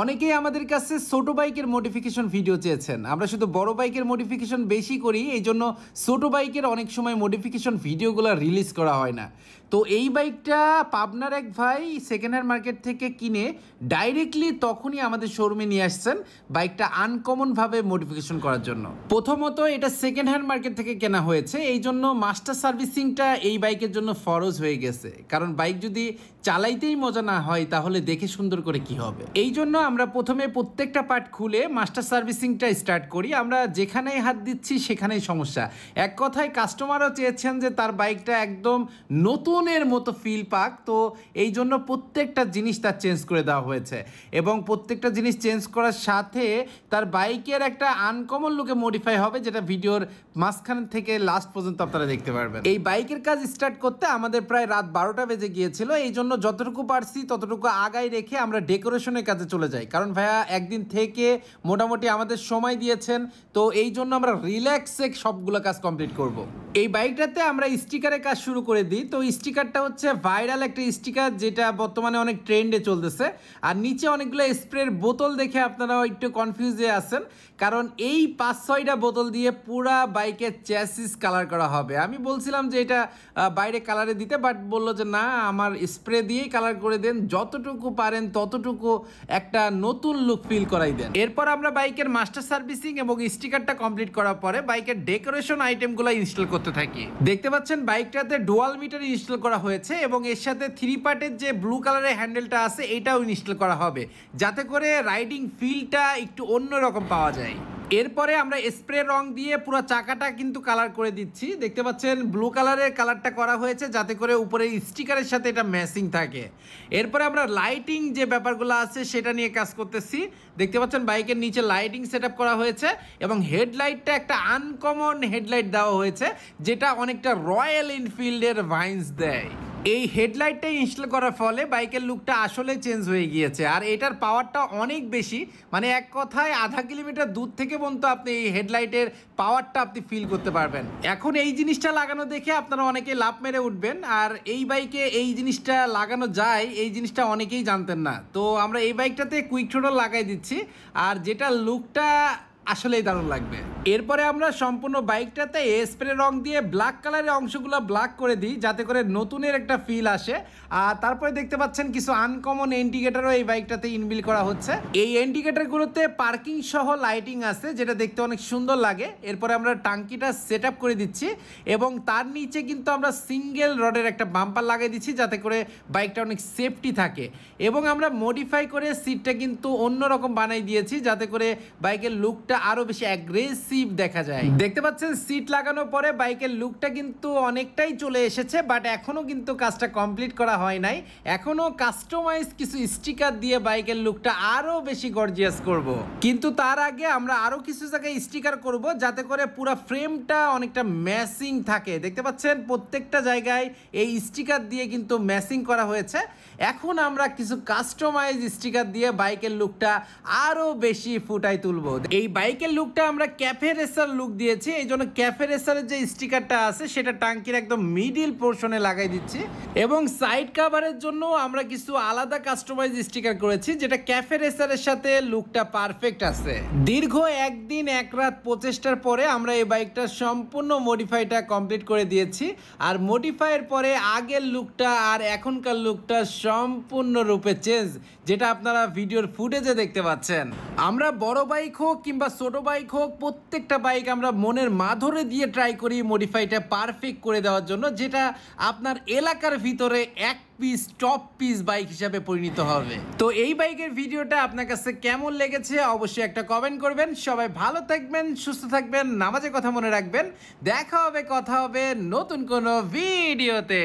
অনেকেই আমাদের কাছে ছোট বাইকের মডিফিকেশন ভিডিও চেয়েছেন। আমরা শুধু বড় বাইকের মডিফিকেশন বেশি করি, এই জন্য ছোট বাইকের অনেক সময় মডিফিকেশন ভিডিওগুলো রিলিজ করা হয় না। তো এই বাইকটা পাবনার এক ভাই সেকেন্ড হ্যান্ড মার্কেট থেকে কিনে ডাইরেক্টলি তখনই আমাদের শোরুমে নিয়ে আসছেন বাইকটা আনকমনভাবে মডিফিকেশন করার জন্য। প্রথমত এটা সেকেন্ড হ্যান্ড মার্কেট থেকে কেনা হয়েছে, এই জন্য মাস্টার সার্ভিসিংটা এই বাইকের জন্য ফরজ হয়ে গেছে। কারণ বাইক যদি চালাইতেই মজা না হয় তাহলে দেখে সুন্দর করে কি হবে। এই জন্য আমরা প্রথমে প্রত্যেকটা পার্ট খুলে মাস্টার সার্ভিসিংটা স্টার্ট করি। আমরা যেখানেই হাত দিচ্ছি সেখানেই সমস্যা। এক কথায় কাস্টমারও চেয়েছেন যে তার বাইকটা একদম নতুনের মতো ফিল পাক, তো এই জন্য প্রত্যেকটা জিনিস তার চেঞ্জ করে দেওয়া হয়েছে এবং প্রত্যেকটা জিনিস চেঞ্জ করার সাথে তার বাইকের একটা আনকমন লুকে মডিফাই হবে, যেটা ভিডিওর মাঝখান থেকে লাস্ট পর্যন্ত আপনারা দেখতে পারবেন। এই বাইকের কাজ স্টার্ট করতে আমাদের প্রায় রাত 12টা বেজে গিয়েছিল। এই জন্য যতটুকু পারছি ততটুকু আগায় রেখে আমরা ডেকোরেশনের কাজে চলে যাই। কারণ ভাইয়া একদিন থেকে মোটামুটি আমাদের সময় দিয়েছেন, তো এই জন্য আমরা রিল্যাক্সে সবগুলো কাজ কমপ্লিট করব। এই বাইকটাতে আমরা স্টিকারের কাজ শুরু করে দিই। তো স্টিকারটা হচ্ছে ভাইরাল একটা স্টিকার, যেটা বর্তমানে অনেক ট্রেন্ডে চলতেছে। আর নিচে অনেকগুলো স্প্রের বোতল দেখে আপনারা একটু কনফিউজে আছেন, কারণ এই 5-6টা বোতল দিয়ে পুরা বাইকের চ্যাসিস কালার করা হবে। আমি বলছিলাম যে এটা বাইরে কালারে দিতে, বাট বললো যে না, আমার স্প্রে দিয়েই কালার করে দেন, যতটুকু পারেন ততটুকু একটা নতুন লুক ফিল করাই দেন। এরপর আমরা বাইকের মাস্টার সার্ভিসিং এবং স্টিকারটা কমপ্লিট করার পরে বাইকের ডেকোরেশন আইটেমগুলো ইনস্টল করতে থাকি। দেখতে পাচ্ছেন বাইকটাতে ডুয়াল মিটার ইনস্টল করা হয়েছে এবং এর সাথে 3 পার্টের যে ব্লু কালারের হ্যান্ডেলটা আছে এটাও ইনস্টল করা হবে, যাতে করে রাইডিং ফিলটা একটু অন্যরকম পাওয়া যায়। এরপরে আমরা স্প্রে রং দিয়ে পুরো চাকাটা কিন্তু কালার করে দিচ্ছি। দেখতে পাচ্ছেন ব্লু কালারের কালারটা করা হয়েছে যাতে করে উপরে স্টিকারের সাথে এটা ম্যাচিং থাকে। এরপরে আমরা লাইটিং যে ব্যাপারগুলো আছে সেটা নিয়ে কাজ করতেছি। দেখতে পাচ্ছেন বাইকের নিচে লাইটিং সেটআপ করা হয়েছে এবং হেডলাইটটা একটা আনকমন হেডলাইট দেওয়া হয়েছে, যেটা অনেকটা রয়্যাল এনফিল্ডের ভাইন্স দেয়। এই হেডলাইটটা ইনস্টল করার ফলে বাইকের লুকটা আসলে চেঞ্জ হয়ে গিয়েছে, আর এটার পাওয়ারটা অনেক বেশি। মানে এক কথায় আধা কিলোমিটার দূর থেকে পর্যন্ত আপনি এই হেডলাইটের পাওয়ারটা আপনি ফিল করতে পারবেন। এখন এই জিনিসটা লাগানো দেখে আপনারা অনেকে লাফ মেরে উঠবেন, আর এই বাইকে এই জিনিসটা লাগানো যায় এই জিনিসটা অনেকেই জানতেন না। তো আমরা এই বাইকটাতে কুইক থ্রোটল লাগাই দিচ্ছি, আর যেটা লুকটা আসলেই দারুণ লাগবে। এরপরে আমরা সম্পূর্ণ বাইকটাতে স্প্রে রং দিয়ে ব্ল্যাক কালারের অংশগুলো ব্ল্যাক করে দিই, যাতে করে নতুনের একটা ফিল আসে। আর তারপরে দেখতে পাচ্ছেন কিছু আনকমন ইন্ডিকেটরও এই বাইকটাতে ইনবিল করা হচ্ছে। এই ইন্ডিকেটরগুলোতে পার্কিং সহ লাইটিং আছে, যেটা দেখতে অনেক সুন্দর লাগে। এরপরে আমরা টাঙ্কিটা সেট আপ করে দিচ্ছি এবং তার নিচে কিন্তু আমরা সিঙ্গেল রডের একটা বাম্পার লাগিয়ে দিচ্ছি, যাতে করে বাইকটা অনেক সেফটি থাকে। এবং আমরা মডিফাই করে সিটটা কিন্তু অন্যরকম বানাই দিয়েছি, যাতে করে বাইকের লুকটা আরো বেশি অ্যাগ্রেসিভ দেখা যায়। দেখতে পাচ্ছেন সিট লাগানোর পরে বাইকের লুকটা কিন্তু অনেকটাই চলে এসেছে, বাট এখনো কিন্তু কাজটা কমপ্লিট করা হয় নাই। এখনো কাস্টমাইজ কিছু স্টিকার দিয়ে বাইকের লুকটা আরো বেশি গর্জিয়াস করব। কিন্তু তার আগে আমরা আরো কিছু জায়গায় স্টিকার করব, যাতে করে পুরো ফ্রেমটা অনেকটা ম্যাচিং থাকে। দেখতে পাচ্ছেন প্রত্যেকটা জায়গায় এই স্টিকার দিয়ে কিন্তু ম্যাচিং করা হয়েছে। এখন আমরা কিছু কাস্টমাইজ স্টিকার দিয়ে বাইকের লুকটা আরো বেশি ফুটাই তুলবো। এই বাইকের লুকটা আমরা ক্যাফে রেসার লুক দিয়েছি, এই জন্য ক্যাফে রেসারের যে স্টিকারটা আছে সেটা টাঙ্কির একদম মিডিল পোর্শনে লাগাই দিচ্ছি। এবং সাইড কাভারের জন্য আমরা কিছু আলাদা কাস্টমাইজ স্টিকার করেছি, যেটা ক্যাফে রেসারের সাথে লুকটা পারফেক্ট আছে। দীর্ঘ একদিন এক রাত প্রচেষ্টার পরে আমরা এই বাইকটার সম্পূর্ণ মডিফাইটা কমপ্লিট করে দিয়েছি। আর মডিফাইয়ের পরে আগের লুকটা আর এখনকার লুকটা সম্পূর্ণরূপে চেঞ্জ, যেটা আপনারা ভিডিওর ফুটেজে দেখতে পাচ্ছেন। আমরা বড় বাইক হোক কিংবা ছোট বাইক হোক, প্রত্যেকটা বাইক আমরা মনের মাধুরী দিয়ে ট্রাই করি মডিফাইটা পারফেক্ট করে দেওয়ার জন্য, যেটা আপনার এলাকার ভিতরে এক পিস টপ পিস বাইক হিসাবে পরিণত হবে। তো এই বাইকের ভিডিওটা আপনার কাছে কেমন লেগেছে অবশ্যই একটা কমেন্ট করবেন। সবাই ভালো থাকবেন, সুস্থ থাকবেন, নামাজের কথা মনে রাখবেন। দেখা হবে, কথা হবে নতুন কোনো ভিডিওতে।